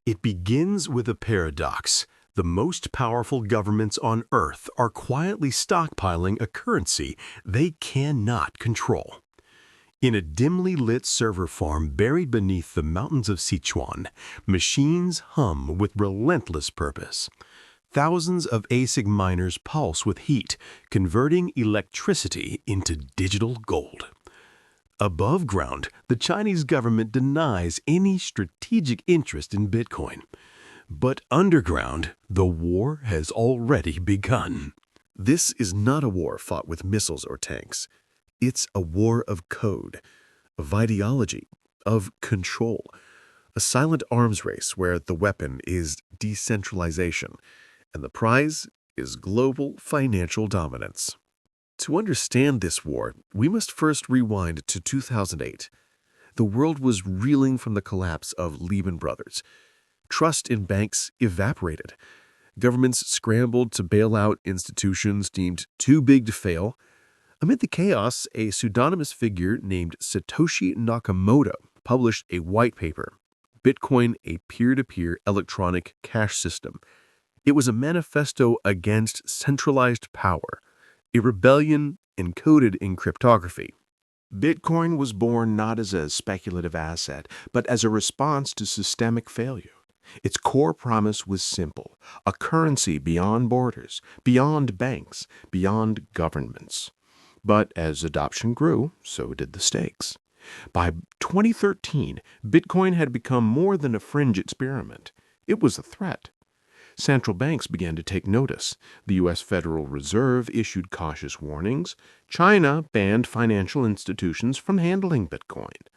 It begins with a paradox. The most powerful governments on Earth are quietly stockpiling a currency they cannot control. In a dimly lit server farm buried beneath the mountains of Sichuan, machines hum with relentless purpose. Thousands of ASIC miners pulse with heat, converting electricity into digital gold. Above ground, the Chinese government denies any strategic interest in Bitcoin. But underground, the war has already begun. This is not a war fought with missiles or tanks. It's a war of code, of ideology, of control. A silent arms race where the weapon is decentralization, and the prize is global financial dominance. To understand this war, we must first rewind to 2008. The world was reeling from the collapse of Lehman Brothers. Trust in banks evaporated. Governments scrambled to bail out institutions deemed too big to fail. Amid the chaos, a pseudonymous figure named Satoshi Nakamoto published a white paper, Bitcoin, a peer-to-peer electronic cash system. It was a manifesto against centralized power, a rebellion encoded in cryptography. Bitcoin was born not as a speculative asset, but as a response to systemic failure. Its core promise was simple: a currency beyond borders, beyond banks, beyond governments. But as adoption grew, so did the stakes. By 2013, Bitcoin had become more than a fringe experiment. It was a threat. Central banks began to take notice. The U.S. Federal Reserve issued cautious warnings. China banned financial institutions from handling Bitcoin.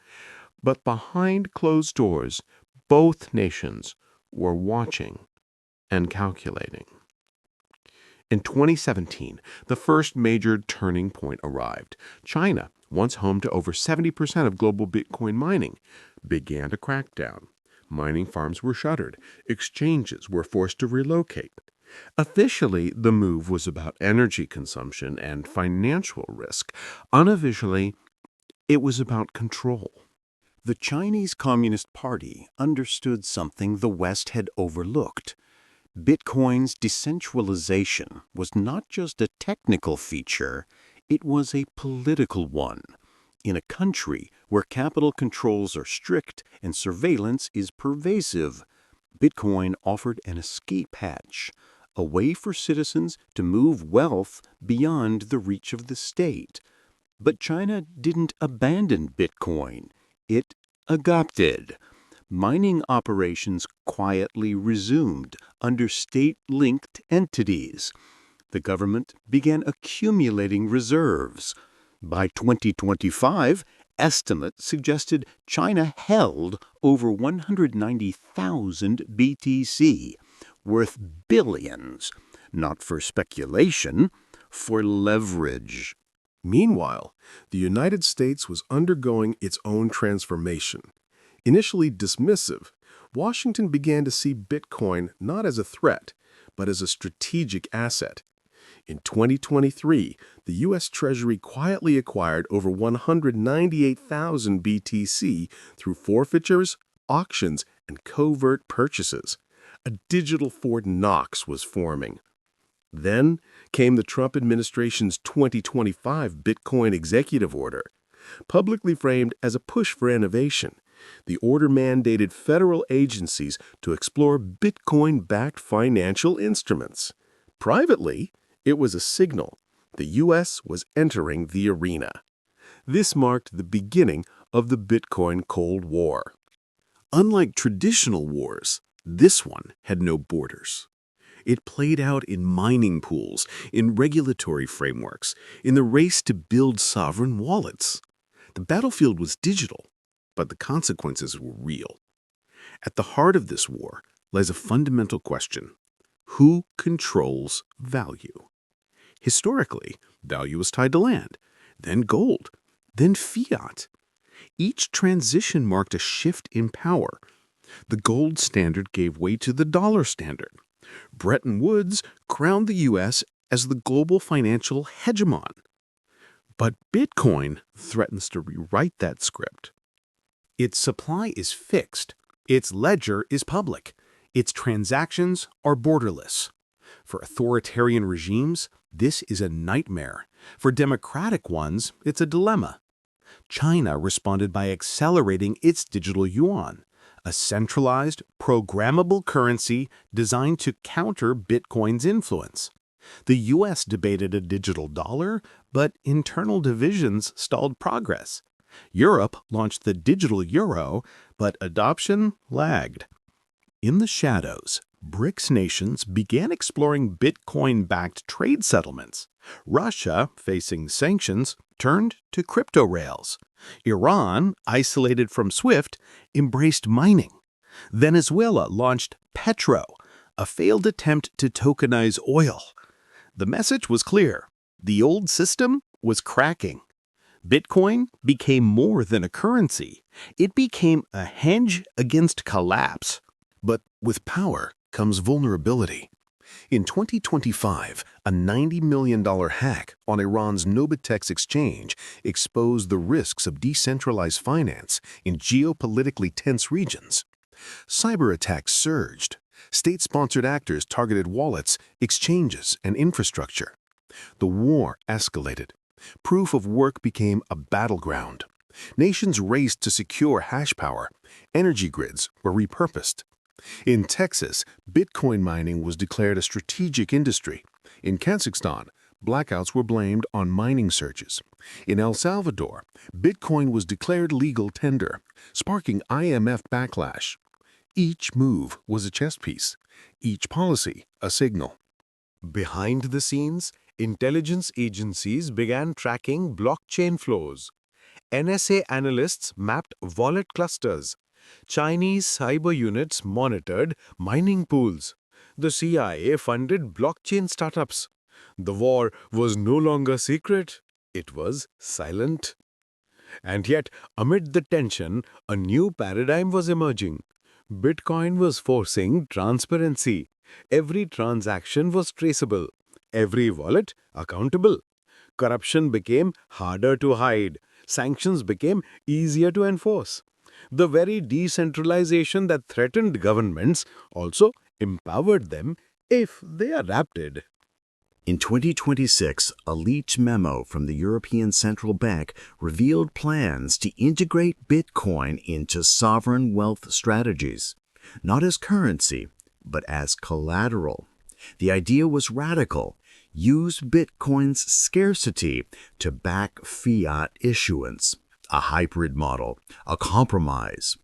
But behind closed doors, both nations were watching and calculating. In 2017, the first major turning point arrived. China, once home to over 70% of global Bitcoin mining, began to crack down. Mining farms were shuttered. Exchanges were forced to relocate. Officially, the move was about energy consumption and financial risk. Unofficially, it was about control. The Chinese Communist Party understood something the West had overlooked. Bitcoin's decentralization was not just a technical feature, it was a political one. In a country where capital controls are strict and surveillance is pervasive, Bitcoin offered an escape hatch, a way for citizens to move wealth beyond the reach of the state. But China didn't abandon Bitcoin. It adopted. Mining operations quietly resumed under state-linked entities. The government began accumulating reserves. By 2025, estimates suggested China held over 190,000 BTC, worth billions, not for speculation, for leverage. Meanwhile, the United States was undergoing its own transformation. Initially dismissive, Washington began to see Bitcoin not as a threat, but as a strategic asset. In 2023, the U.S. Treasury quietly acquired over 198,000 BTC through forfeitures, auctions, and covert purchases. A digital Fort Knox was forming. Then came the Trump administration's 2025 Bitcoin Executive Order. Publicly framed as a push for innovation, the order mandated federal agencies to explore Bitcoin-backed financial instruments. Privately, it was a signal the U.S. was entering the arena. This marked the beginning of the Bitcoin Cold War. Unlike traditional wars, this one had no borders. It played out in mining pools, in regulatory frameworks, in the race to build sovereign wallets. The battlefield was digital, but the consequences were real. At the heart of this war lies a fundamental question: who controls value? Historically, value was tied to land, then gold, then fiat. Each transition marked a shift in power. The gold standard gave way to the dollar standard. Bretton Woods crowned the U.S. as the global financial hegemon. But Bitcoin threatens to rewrite that script. Its supply is fixed, Its ledger is public. Its transactions are borderless. For authoritarian regimes, this is a nightmare. For democratic ones, it's a dilemma. China responded by accelerating its digital yuan, a centralized, programmable currency designed to counter Bitcoin's influence. The U.S. debated a digital dollar, but internal divisions stalled progress. Europe launched the digital euro, but adoption lagged. In the shadows, BRICS nations began exploring Bitcoin-backed trade settlements. Russia, facing sanctions, turned to crypto rails. Iran, isolated from SWIFT, embraced mining. Venezuela launched Petro, a failed attempt to tokenize oil. The message was clear. The old system was cracking. Bitcoin became more than a currency. It became a hedge against collapse. But with power comes vulnerability. In 2025, a $90 million hack on Iran's Nobitex exchange exposed the risks of decentralized finance in geopolitically tense regions. Cyber attacks surged. State-sponsored actors targeted wallets, exchanges, and infrastructure. The war escalated. Proof of work became a battleground. Nations raced to secure hash power. Energy grids were repurposed. In Texas, Bitcoin mining was declared a strategic industry. In Kazakhstan, blackouts were blamed on mining surges. In El Salvador, Bitcoin was declared legal tender, sparking IMF backlash. Each move was a chess piece, each policy a signal. Behind the scenes, intelligence agencies began tracking blockchain flows. NSA analysts mapped wallet clusters. Chinese cyber units monitored mining pools. The CIA funded blockchain startups. The war was no longer secret. It was silent. And yet, amid the tension, a new paradigm was emerging. Bitcoin was forcing transparency. Every transaction was traceable. Every wallet accountable. Corruption became harder to hide. Sanctions became easier to enforce. The very decentralization that threatened governments also empowered them if they adapted. In 2026, a leaked memo from the European Central Bank revealed plans to integrate Bitcoin into sovereign wealth strategies, not as currency, but as collateral. The idea was radical. Use Bitcoin's scarcity to back fiat issuance, a hybrid model, a compromise.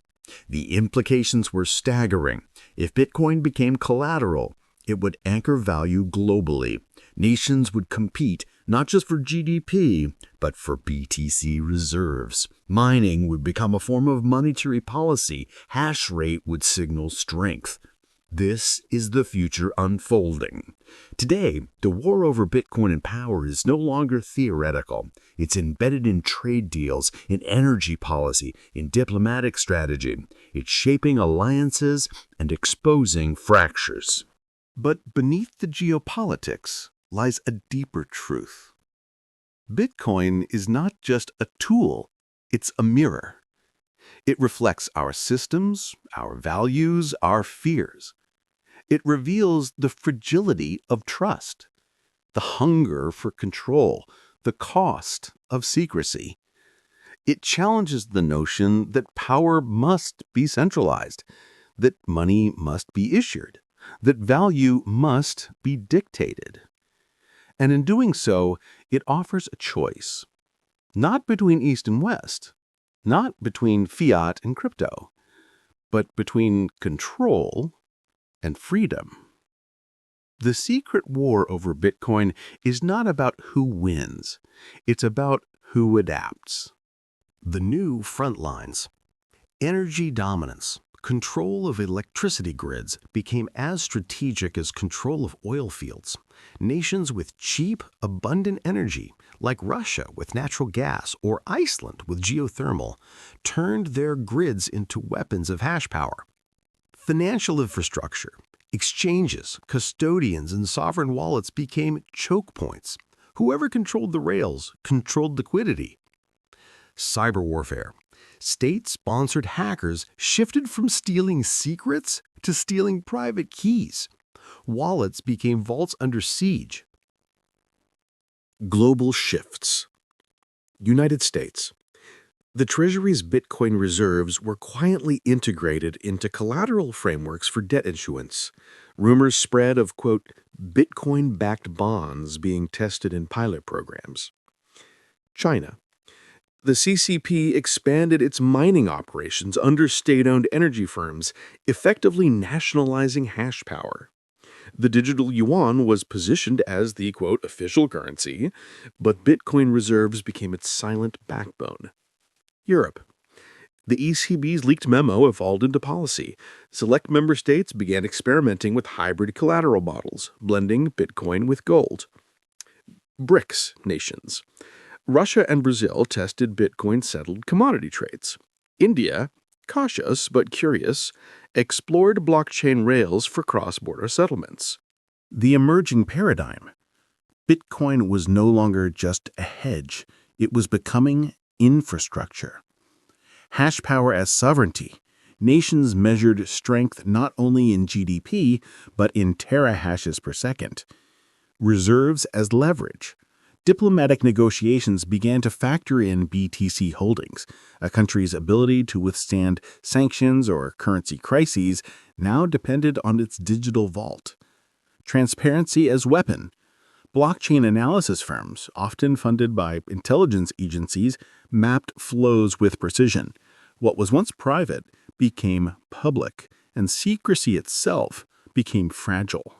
The implications were staggering. If Bitcoin became collateral, it would anchor value globally. Nations would compete not just for GDP, but for BTC reserves. Mining would become a form of monetary policy. Hash rate would signal strength. This is the future unfolding. Today, the war over Bitcoin and power is no longer theoretical. It's embedded in trade deals, in energy policy, in diplomatic strategy. It's shaping alliances and exposing fractures. But beneath the geopolitics lies a deeper truth. Bitcoin is not just a tool, it's a mirror. It reflects our systems, our values, our fears. It reveals the fragility of trust, the hunger for control, the cost of secrecy. It challenges the notion that power must be centralized, that money must be issued, that value must be dictated. And in doing so, it offers a choice, not between East and West, not between fiat and crypto, but between control and freedom. The secret war over Bitcoin is not about who wins. It's about who adapts. The new front lines. Energy dominance, control of electricity grids became as strategic as control of oil fields. Nations with cheap, abundant energy, like Russia with natural gas or Iceland with geothermal, turned their grids into weapons of hash power. Financial infrastructure, exchanges, custodians, and sovereign wallets became choke points. Whoever controlled the rails controlled liquidity. Cyber warfare. state-sponsored hackers shifted from stealing secrets to stealing private keys. Wallets became vaults under siege. Global shifts. United States. The Treasury's Bitcoin reserves were quietly integrated into collateral frameworks for debt issuance. Rumors spread of, quote, Bitcoin-backed bonds being tested in pilot programs. China. The CCP expanded its mining operations under state-owned energy firms, effectively nationalizing hash power. The digital yuan was positioned as the, quote, official currency, but Bitcoin reserves became its silent backbone. Europe. The ECB's leaked memo evolved into policy. Select member states began experimenting with hybrid collateral models, blending Bitcoin with gold. BRICS nations. Russia and Brazil tested Bitcoin-settled commodity trades. India, cautious but curious, explored blockchain rails for cross-border settlements. The emerging paradigm. Bitcoin was no longer just a hedge. It was becoming infrastructure. Hash power as sovereignty. Nations measured strength not only in GDP, but in terahashes per second. Reserves as leverage. Diplomatic negotiations began to factor in BTC holdings. A country's ability to withstand sanctions or currency crises now depended on its digital vault. Transparency as weapon. Blockchain analysis firms, often funded by intelligence agencies, mapped flows with precision. What was once private became public, and secrecy itself became fragile.